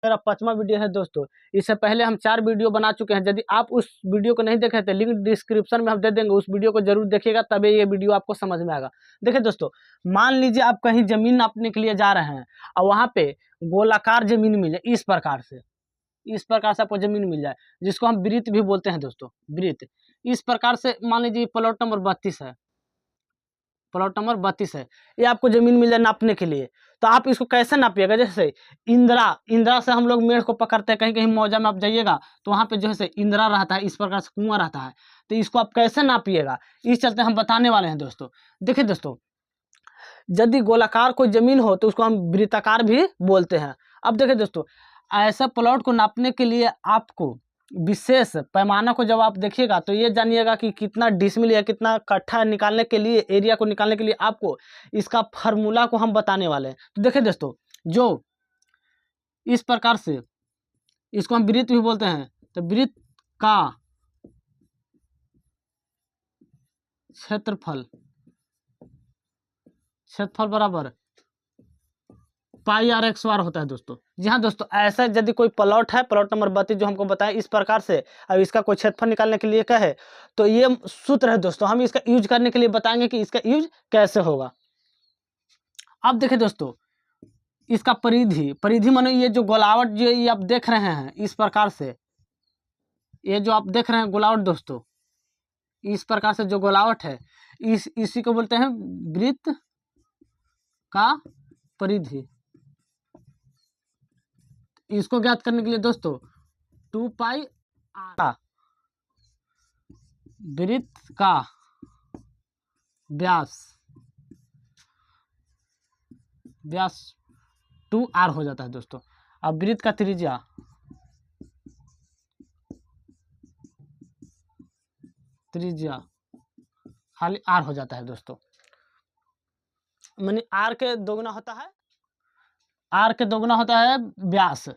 मेरा 5वां वीडियो है दोस्तों। इससे पहले हम 4 वीडियो बना चुके हैं। यदि आप उस वीडियो को नहीं देखे तो लिंक डिस्क्रिप्शन में हम दे देंगे, उस वीडियो को जरूर देखिएगा, तभी ये वीडियो आपको समझ में आएगा। देखिए दोस्तों, मान लीजिए आप कहीं जमीन नापने के लिए जा रहे हैं और वहाँ पे गोलाकार जमीन मिले, इस प्रकार से आपको जमीन मिल जाए, जिसको हम वृत्त भी बोलते हैं दोस्तों, वृत्त। इस प्रकार से मान लीजिए प्लॉट नंबर 32 है, प्लॉट नंबर 32 है, ये आपको जमीन मिल जाए नापने के लिए। तो आप इसको कैसे नापिएगा? जैसे इंदिरा से हम लोग मेढ़ को पकड़ते हैं, कहीं कहीं मौजा में आप जाइएगा तो वहाँ पे जो है इंदिरा रहता है, इस प्रकार से कुआं रहता है। तो इसको आप कैसे नापिएगा, इस चलते हम बताने वाले हैं दोस्तों। देखिए दोस्तों, यदि गोलाकार कोई जमीन हो तो उसको हम वृत्ताकार भी बोलते हैं। अब देखिए दोस्तों, ऐसा प्लॉट को नापने के लिए आपको विशेष पैमाना को जब आप देखिएगा तो ये जानिएगा कि कितना डिसमिल या कितना कट्ठा निकालने के लिए, एरिया को निकालने के लिए आपको इसका फार्मूला को हम बताने वाले हैं। तो देखिए दोस्तों, जो इस प्रकार से इसको हम वृत्त भी बोलते हैं, तो वृत्त का क्षेत्रफल बराबर पाई आर एक्स वार होता है दोस्तों। जी हाँ दोस्तों, ऐसा यदि कोई प्लॉट है, प्लॉट नंबर 32 जो हमको बताएं इस प्रकार से, अब इसका कोई क्षेत्रफल निकालने के लिए क्या है, तो ये सूत्र है दोस्तों, हम इसका यूज करने के लिए बताएंगे कि इसका यूज कैसे होगा। अब देखिए दोस्तों, इसका परिधि मानो ये जो गोलावट जो ये आप देख रहे हैं इस प्रकार से, ये जो आप देख रहे हैं गोलावट दोस्तों, इस प्रकार से जो गोलावट है, इसी को बोलते हैं वृत्त का परिधि। इसको ज्ञात करने के लिए दोस्तों 2 पाई आर, वृत्त का व्यास 2r हो जाता है दोस्तों। अब वृत्त का त्रिज्या खाली r हो जाता है दोस्तों, माने r के दोगुना होता है व्यास।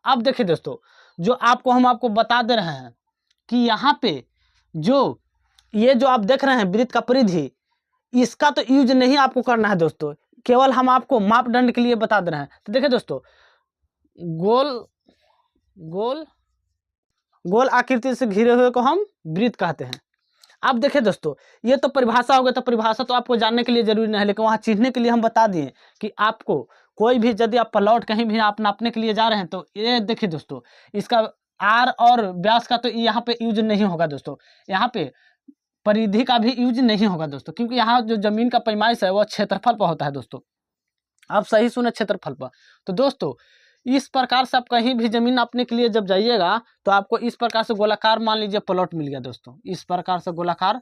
अब देखिए दोस्तों, जो हम आपको बता दे रहे हैं कि यहाँ पे ये जो आप देख रहे हैं वृत्त का परिधि, इसका तो यूज नहीं आपको करना है दोस्तों, केवल हम आपको मापदंड के लिए बता दे रहे हैं। तो देखिए दोस्तों, गोल आकृति से घिरे हुए को हम वृत्त कहते हैं। अब देखिए दोस्तों, ये तो परिभाषा हो गया, तो परिभाषा तो आपको जानने के लिए जरूरी नहीं है, लेकिन वहाँ चिन्हने के लिए हम बता दिए कि आपको कोई भी यदि आप प्लॉट कहीं भी आप नापने के लिए जा रहे हैं तो ये देखिए दोस्तों, इसका आर और व्यास का तो यहाँ पे यूज नहीं होगा दोस्तों, यहाँ पे परिधि का भी यूज नहीं होगा दोस्तों, क्योंकि यहाँ जो जमीन का पैमाइश है वो क्षेत्रफल पर होता है दोस्तों। आप सही सुने, क्षेत्रफल पर। तो दोस्तों, इस प्रकार से आप कहीं भी जमीन नापने के लिए जब जाइएगा तो आपको इस प्रकार से गोलाकार मान लीजिए प्लॉट मिल गया दोस्तों, इस प्रकार से गोलाकार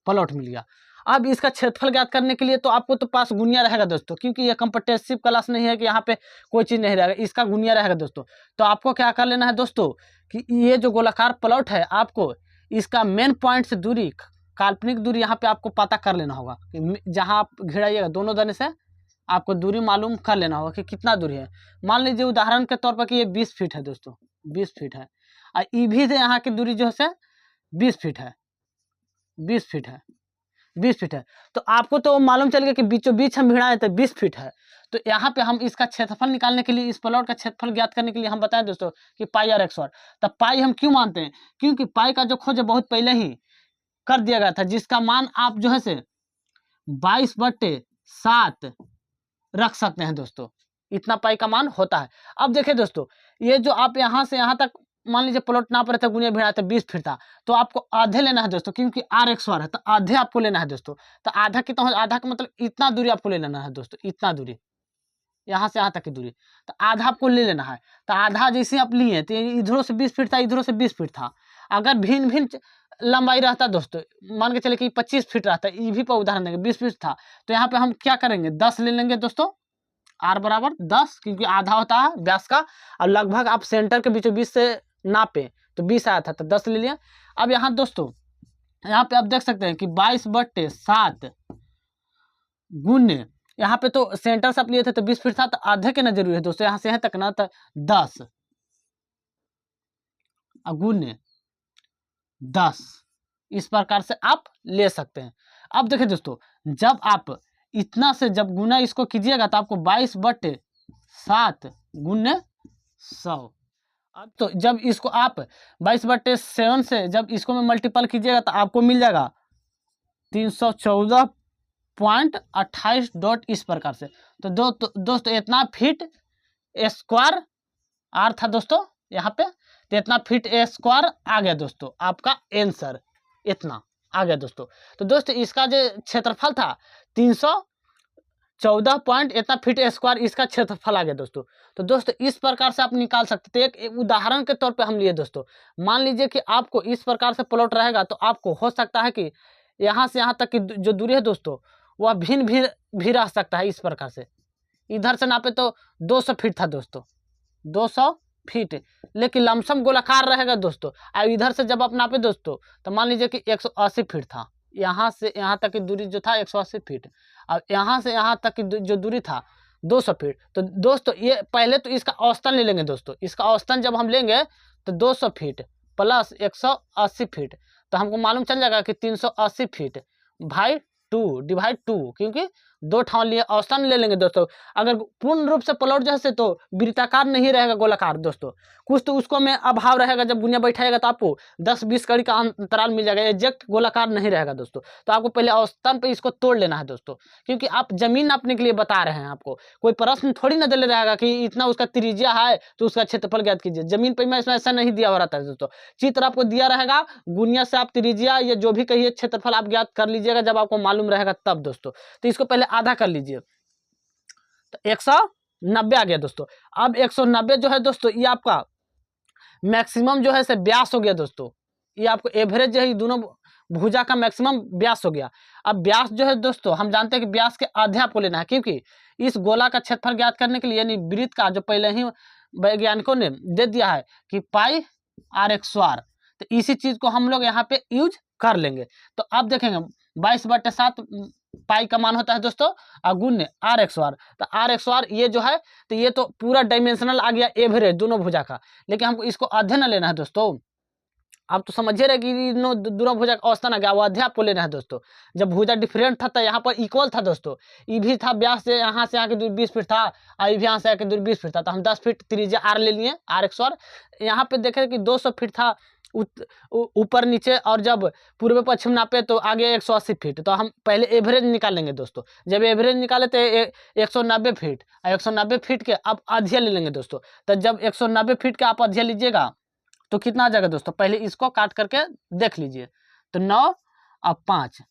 प्लॉट मिल गया। अब इसका क्षेत्रफल ज्ञात करने के लिए तो आपको तो पास गुनिया रहेगा दोस्तों, क्योंकि ये कॉम्पिटिटिव क्लास नहीं है कि यहाँ पे कोई चीज़ नहीं रहेगा, इसका गुनिया रहेगा दोस्तों। तो आपको क्या कर लेना है दोस्तों कि ये जो गोलाकार प्लॉट है, आपको इसका मेन पॉइंट से दूरी, काल्पनिक दूरी यहाँ पे आपको पता कर लेना होगा कि जहाँ आप घिराइएगा दोनों दने से आपको दूरी मालूम कर लेना होगा कि कितना दूरी है। मान लीजिए उदाहरण के तौर पर कि ये 20 फीट है दोस्तों, 20 फीट है, और ईभी से यहाँ की दूरी जो है 20 फीट है, 20 फीट है। तो आपको तो मालूम चल गया कि बीचों बीच हम भिड़ाए तो 20 फीट है। तो यहाँ पे हम इसका क्षेत्रफल निकालने के लिए, इस प्लॉट का क्षेत्रफल ज्ञात करने के लिए हम बताएं दोस्तों कि पाई आर एक्स वार। तब पाई हम क्यों मानते हैं? क्योंकि पाई का जो खोज बहुत पहले ही कर दिया गया था, जिसका मान आप जो है से 22/7 रख सकते हैं दोस्तों, इतना पाई का मान होता है। अब देखिए दोस्तों, ये जो आप यहाँ से यहाँ तक मान लीजिए प्लॉट नाप रहे थे, गुनिया भिड़ा थे 20 फीट था, तो आपको आधे लेना है दोस्तों, क्योंकि आर एक्स वार है तो आधे आपको लेना है दोस्तों। तो आधा कितना, आधा का मतलब इतना दूरी आपको ले लेना है दोस्तों, इतना दूरी यहाँ से यहाँ तक की दूरी, तो आधा आपको ले लेना है। तो आधा जैसे आप लिए तो इधरों से 20 फीट था, इधरों से 20 फीट था। अगर भिन्न भिन्न लंबाई रहता दोस्तों, मान के चले कि 25 फीट रहता, ये भी पर उदाहरण देंगे 20 फीट था, तो यहाँ पे हम क्या करेंगे 10 ले लेंगे दोस्तों, आर बराबर 10, क्योंकि आधा होता है व्यास का, और लगभग आप सेंटर के बीचों बीच से नापे तो 20 आया था तो 10 ले लिया। अब यहाँ दोस्तों, यहाँ पे आप देख सकते हैं कि 22/7 गुण्य, यहाँ पे तो सेंटर से आप लिए थे तो 20 फीट था, तो आधे के ना जरूरी है दोस्तों, यहाँ से यहाँ तक ना, तो 10 गुण्य 10, इस प्रकार से आप ले सकते हैं। अब देखिए दोस्तों, जब आप इतना से जब गुना इसको कीजिएगा तो आपको 22/7 गुण्य 100। अब तो जब इसको आप 22/7 से जब इसको में मल्टीपल कीजिएगा तो आपको मिल जाएगा 314.28 डॉट इस प्रकार से। तो दोस्तों इतना फीट स्क्वायर आर था दोस्तों यहाँ पे, तो इतना फीट स्क्वायर आ गया दोस्तों आपका आंसर, इतना आ गया दोस्तों। तो दोस्तों इसका जो क्षेत्रफल था 314 पॉइंट इतना फीट स्क्वायर इसका क्षेत्रफल आ गया दोस्तों। तो दोस्तों इस प्रकार से आप निकाल सकते हैं। एक उदाहरण के तौर पे हम लिए दोस्तों, मान लीजिए कि आपको इस प्रकार से प्लॉट रहेगा तो आपको हो सकता है कि यहाँ से यहाँ तक की जो दूरी है दोस्तों वह भिन्न भी रह सकता है। इस प्रकार से इधर से नापे तो 200 फीट था दोस्तों, 200 फीट, लेकिन लमसम गोलाकार रहेगा दोस्तों। और इधर से जब आप नापे दोस्तों तो मान लीजिए कि 180 फीट था, यहाँ से यहाँ तक की दूरी जो था 180 फीट, और यहाँ से यहाँ तक की जो दूरी था 200 फीट। तो दोस्तों ये पहले तो इसका औसतन ले लेंगे दोस्तों। इसका औसतन जब हम लेंगे तो 200 फीट प्लस 180 फीट, तो हमको मालूम चल जाएगा कि 380 फीट भाई 2 डिवाइड 2, क्योंकि 2 ठाव लिए औसतन ले लेंगे दोस्तों। अगर पूर्ण रूप से प्लॉट जैसे तो वृत्ताकार नहीं रहेगा, गोलाकार दोस्तों, कुछ तो उसको में अभाव रहेगा। जब गुनिया बैठाएगा तो आपको 10-20 कड़ी का अंतराल मिल जाएगा, एग्जैक्ट गोलाकार नहीं रहेगा दोस्तों। तो आपको पहले औसतन पे इसको तोड़ लेना है दोस्तों, क्योंकि आप जमीन नापने के लिए बता रहे हैं। आपको कोई प्रश्न थोड़ी ना दे रहेगा कि इतना उसका त्रिज्या है तो उसका क्षेत्रफल ज्ञात कीजिए। जमीन पर में ऐसा नहीं दिया हुआ रहता है दोस्तों, चित्र आपको दिया रहेगा, गुनिया से आप त्रिज्या या जो भी कहिए क्षेत्रफल आप ज्ञात कर लीजिएगा जब आपको मालूम रहेगा तब दोस्तों। तो इसको पहले आधा कर लीजिए, तो 190 आ गया दोस्तों। अब 190 जो है दोस्तों ये आपका मैक्सिमम जो है से व्यास हो गया दोस्तों। ये आपको एवरेज जो है दोनों भुजा का मैक्सिमम व्यास हो गया। अब व्यास जो है दोस्तों हम जानते हैं कि व्यास के आधे आपको लेना है, क्योंकि इस गोला का क्षेत्रफल ज्ञात करने के लिए यानी वृत्त का जो पहले ही वैज्ञानिकों ने दे दिया है कि पाई आर एक्स स्क्वायर, तो इसी चीज को हम लोग यहाँ पे यूज कर लेंगे। तो अब देखेंगे 22/7 पाई का मान होता है दोस्तों गुण आर एक्स स्क्वायर। तो आर एक्स स्क्वायर ये जो है तो ये तो पूरा डायमेंशनल आ गया एवरेज दोनों भुजा का, लेकिन हमको इसको अध्ययन लेना है दोस्तों। आप तो समझिए रहे कि दोनों भुजा का औसतन आ गया, वो अध्याय आपको लेना है दोस्तों। जब भुजा डिफरेंट था तो यहाँ पर इक्वल था दोस्तों, ये भी था व्यास से यहाँ की दूरी 20 फीट था और ये भी यहाँ से आके दूरी 20 फीट था, तो हम 10 फीट त्रिज्या आर ले लिए आर एक्स स्क्वायर। यहाँ पे देखें कि 200 फीट था ऊपर नीचे, और जब पूर्व पश्चिम नापे तो आगे 180 फीट। तो हम पहले एवरेज निकालेंगे दोस्तों। जब एवरेज निकाले तो 190 फीट, और 190 फीट के आप आधिया ले लेंगे दोस्तों। तो जब 190 फीट के आप आधिया लीजिएगा तो कितना आ जाएगा दोस्तों, पहले इसको काट करके देख लीजिए। तो 9 और 5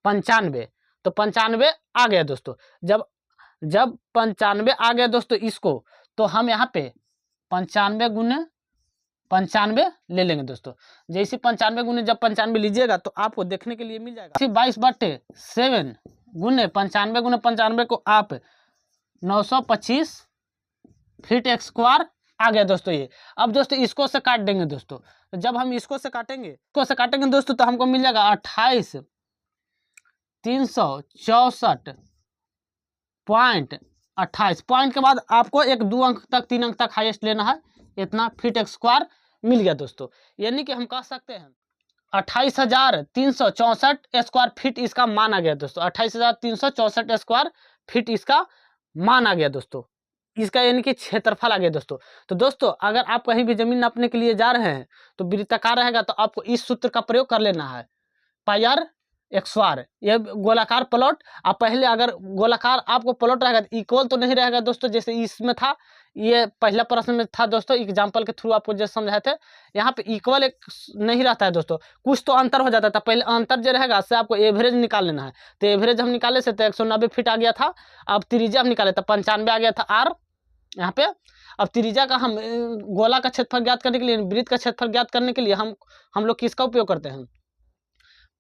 95, तो 95 आ गया दोस्तों। जब 95 आ गया दोस्तों इसको, तो हम यहाँ पे 95 गुने 95 ले लेंगे दोस्तों। जैसे 95 गुने जब 95 लीजिएगा तो आपको देखने के लिए मिल जाएगा 22/7 गुने 95 गुने 95 को आप 925 फीट स्क्वायर आ गया दोस्तों ये। अब दोस्तों इसको से काट देंगे दोस्तों। तो जब हम इसको से काटेंगे दोस्तों तो हमको मिल जाएगा 28,364.28 पॉइंट के बाद आपको 1-2 अंक तक 3 अंक तक हाईएस्ट लेना है। इतना फीट स्क्वायर मिल गया दोस्तों, यानी कि हम कह सकते हैं 28,364 स्क्वायर फीट इसका मान आ गया दोस्तों। 28,364 स्क्वायर फीट इसका मान आ गया दोस्तों, इसका यानी कि क्षेत्रफल आ गया दोस्तों। तो दोस्तों अगर आप कहीं भी जमीन नापने के लिए जा रहे हैं तो वृत्ताकार रहेगा तो आपको इस सूत्र का प्रयोग कर लेना है, पाई आर एक्स स्क्वायर। ये गोलाकार प्लॉट, आप पहले अगर गोलाकार आपको प्लॉट रहेगा तो इक्वल तो नहीं रहेगा दोस्तों, जैसे इसमें था, ये पहला प्रश्न में था दोस्तों, एग्जाम्पल के थ्रू आपको जैसे समझाए थे। यहाँ पे इक्वल एक नहीं रहता है दोस्तों, कुछ तो अंतर हो जाता था। पहले अंतर जो रहेगा से आपको एवरेज निकाल लेना है। तो एवरेज हम निकाले से तो 190 फीट आ गया था। अब त्रिज्या हम निकाले तो 95 आ गया था आर यहाँ पे। अब त्रिज्या का हम गोला का क्षेत्रफल ज्ञात करने के लिए, वृत्त का क्षेत्रफल ज्ञात करने के लिए हम लोग किसका उपयोग करते हैं,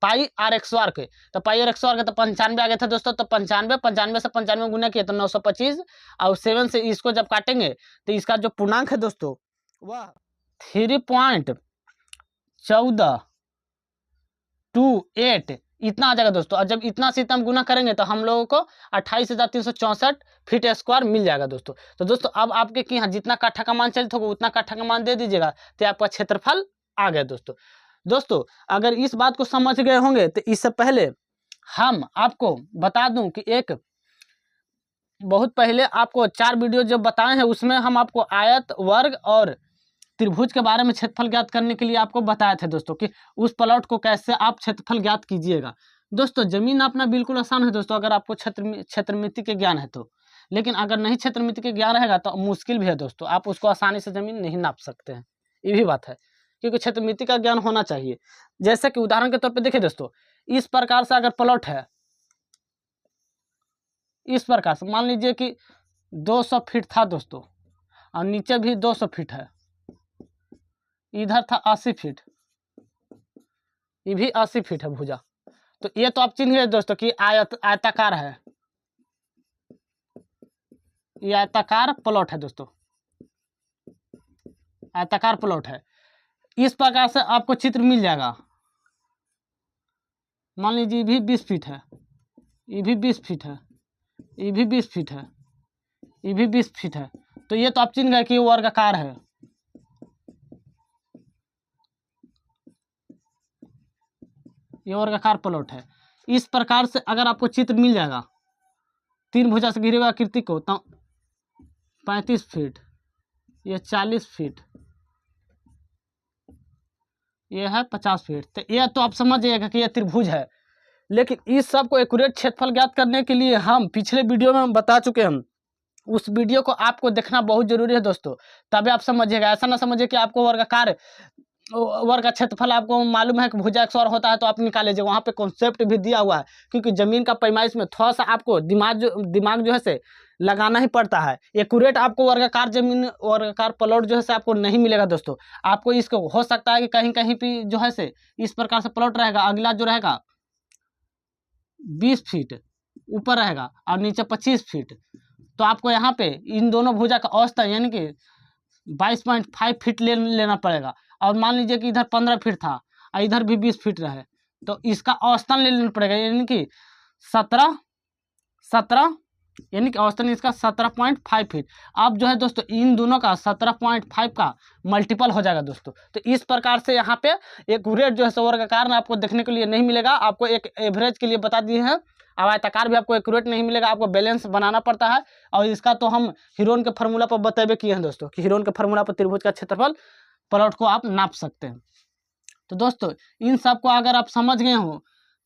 पाई आर एक्स स्क्वायर के। तो पाई आर एक्स स्क्वायर के तो 95 आ गया था दोस्तों। तो 95 से 95 गुना किया तो 925, और 7 से इसको जब काटेंगे तो इसका जो पूर्णांक है दोस्तों वह 3.1428 इतना आ जाएगा दोस्तों। और जब इतना से इतना हम गुना करेंगे तो हम लोगों को 28,364 फीट स्क्वायर मिल जाएगा दोस्तों। तो दोस्तों अब आपके कि यहाँ जितना काठा का मान चलित होगा उतना काठा का मान दे दीजिएगा, तो आपका क्षेत्रफल आ गया दोस्तों। दोस्तों अगर इस बात को समझ गए होंगे तो इससे पहले हम आपको बता दूं कि एक बहुत पहले आपको 4 वीडियो जब बताए हैं उसमें हम आपको आयत, वर्ग और त्रिभुज के बारे में क्षेत्रफल ज्ञात करने के लिए आपको बताए थे दोस्तों कि उस प्लॉट को कैसे आप क्षेत्रफल ज्ञात कीजिएगा। दोस्तों जमीन नापना बिल्कुल आसान है दोस्तों, अगर आपको क्षेत्रमिति के ज्ञान है तो। लेकिन अगर नहीं क्षेत्रमिति के ज्ञान रहेगा तो मुश्किल भी है दोस्तों, आप उसको आसानी से जमीन नहीं नाप सकते हैं, ये भी बात है, क्योंकि क्षेत्रमिति का ज्ञान होना चाहिए। जैसे कि उदाहरण के तौर पर देखिए दोस्तों, इस प्रकार से अगर प्लॉट है, इस प्रकार से मान लीजिए कि 200 फीट था दोस्तों, और नीचे भी 200 फीट है, इधर था 80 फीट, ये भी 80 फीट है भुजा। तो ये तो आप चिन्ह गए दोस्तों कि आयताकार है, ये आयताकार प्लॉट है दोस्तों, आयताकार प्लॉट है। इस प्रकार से आपको चित्र मिल जाएगा। मान लीजिए ये भी 20 फीट है, ये भी 20 फीट है, ये भी 20 फीट है, ये भी 20 फीट है। तो ये तो आप चिन्ह गए कि ये वर्गाकार है, ये वर्गाकार प्लॉट है। इस प्रकार से अगर आपको चित्र मिल जाएगा 3 भुजा से घिरे हुए आकृति को, तो 35 फीट, ये 40 फीट, ये है 50 फीट। तो ये तो आप समझ जाइएगा कि ये त्रिभुज है। लेकिन इस सब को एक्यूरेट क्षेत्रफल ज्ञात करने के लिए हम पिछले वीडियो में हम बता चुके हैं, उस वीडियो को आपको देखना बहुत जरूरी है दोस्तों, तभी आप समझिएगा। ऐसा ना समझिए कि आपको वर्ग का क्षेत्रफल आपको मालूम है कि भुजा 100 होता है तो आप निकाल लीजिए, वहाँ पे कॉन्सेप्ट भी दिया हुआ है। क्योंकि जमीन का पैमाइश में थोड़ा सा आपको दिमाग जो है से लगाना ही पड़ता है। एक्यूरेट आपको वर्गाकार प्लॉट जो है से आपको नहीं मिलेगा दोस्तों। आपको इसको हो सकता है कि कहीं कहीं भी जो है से इस प्रकार से प्लॉट रहेगा, अगला जो रहेगा 20 फीट ऊपर रहेगा और नीचे 25 फीट। तो आपको यहाँ पे इन दोनों भुजा का औसतन यानी कि 22.5 फीट लेना पड़ेगा। और मान लीजिए कि इधर 15 फीट था और इधर भी 20 फीट रहे, तो इसका औसतन ले लेना पड़ेगा, यानी कि 17 यानी कि औसतन इसका 17.5 फीट। अब जो है दोस्तों इन दोनों का 17.5 का मल्टीपल हो जाएगा दोस्तों। तो इस प्रकार से यहाँ पे एक्यूरेट जो है वर्गाकार आपको देखने के लिए नहीं मिलेगा, आपको एक एवरेज के लिए बता दिए हैं। अब आयताकार भी आपको एक्यूरेट नहीं मिलेगा, आपको बैलेंस बनाना पड़ता है। और इसका तो हम हीरोन के फार्मूला पर बतेबे किए हैं दोस्तों कि हीरोन के फार्मूला पर त्रिभुज का क्षेत्रफल प्लॉट को आप नाप सकते हैं। तो दोस्तों इन सब को अगर आप समझ गए हो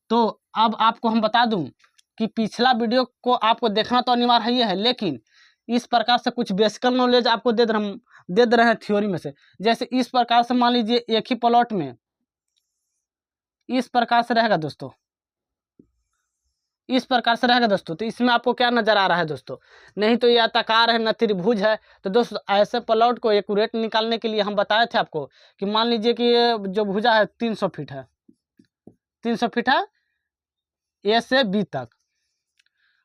तो अब आपको हम बता दूं कि पिछला वीडियो को आपको देखना तो अनिवार्य ही है, लेकिन इस प्रकार से कुछ बेसिकल नॉलेज आपको दे दे रहे हैं थ्योरी में से। जैसे इस प्रकार से मान लीजिए एक ही प्लॉट में इस प्रकार से रहेगा दोस्तों, इस प्रकार से रहेगा दोस्तों। तो इसमें आपको क्या नजर आ रहा है दोस्तों, नहीं तो ये आयताकार है न त्रिभुज है। तो दोस्तों ऐसे प्लॉट को एक्यूरेट निकालने के लिए हम बताए थे आपको कि मान लीजिए कि ये जो भुजा है 300 फीट है, 300 फीट है ए से बी तक।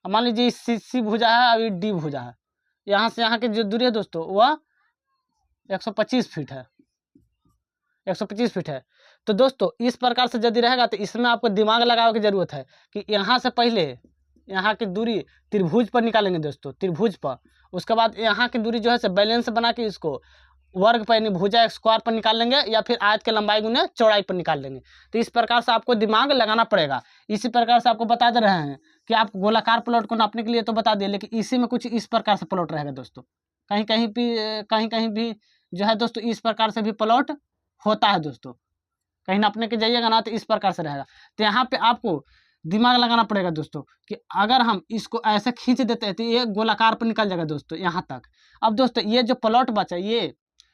मान लीजिए सी भुजा है, अभी डी भुजा है, यहाँ से यहाँ की जो दूरी है दोस्तों वह 125 फीट है, 125 फीट है। तो दोस्तों इस प्रकार से यदि रहेगा तो इसमें आपको दिमाग लगाने की जरूरत है कि यहाँ से पहले यहाँ की दूरी त्रिभुज पर निकालेंगे दोस्तों, त्रिभुज पर। उसके बाद यहाँ की दूरी जो है से बैलेंस बना के इसको वर्ग पर यानी भुजा स्क्वायर पर निकाल लेंगे, या फिर आयत के लंबाई गुने चौड़ाई पर निकाल लेंगे। तो इस प्रकार से आपको दिमाग लगाना पड़ेगा। इसी प्रकार से आपको बता दे रहे हैं कि आप गोलाकार प्लॉट को नापने के लिए तो बता दिए, लेकिन इसी में कुछ इस प्रकार से प्लॉट रहेगा दोस्तों। कहीं कहीं भी जो है दोस्तों इस प्रकार से भी प्लॉट होता है दोस्तों। कहीं नापने के जाइएगा ना तो इस प्रकार से रहेगा। तो यहाँ पे आपको दिमाग लगाना पड़ेगा दोस्तों कि अगर हम इसको ऐसे खींच देते हैं तो ये गोलाकार पर निकल जाएगा दोस्तों यहाँ तक। अब दोस्तों ये जो प्लॉट बचा ये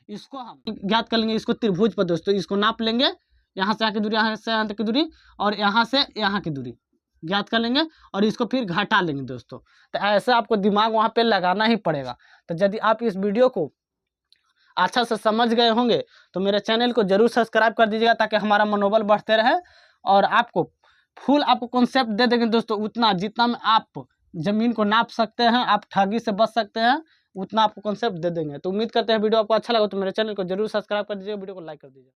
इसको हम ज्ञात कर लेंगे, इसको त्रिभुज पर दोस्तों इसको नाप लेंगे, यहाँ से यहाँ की दूरी, यहाँ से यहाँ तक की दूरी और यहाँ से यहाँ की दूरी ज्ञात कर लेंगे और इसको फिर घटा लेंगे दोस्तों। तो ऐसे आपको दिमाग वहाँ पे लगाना ही पड़ेगा। तो यदि आप इस वीडियो को अच्छा से समझ गए होंगे तो मेरे चैनल को जरूर सब्सक्राइब कर दीजिएगा, ताकि हमारा मनोबल बढ़ते रहे और आपको फुल आपको कॉन्सेप्ट दे देंगे दोस्तों। उतना जितना में आप जमीन को नाप सकते हैं, आप ठगी से बच सकते हैं, उतना आपको कॉन्सेप्ट दे देंगे। तो उम्मीद करते हैं वीडियो आपको अच्छा लगा तो मेरे चैनल को जरूर सब्सक्राइब कर दीजिए, वीडियो को लाइक कर दीजिए।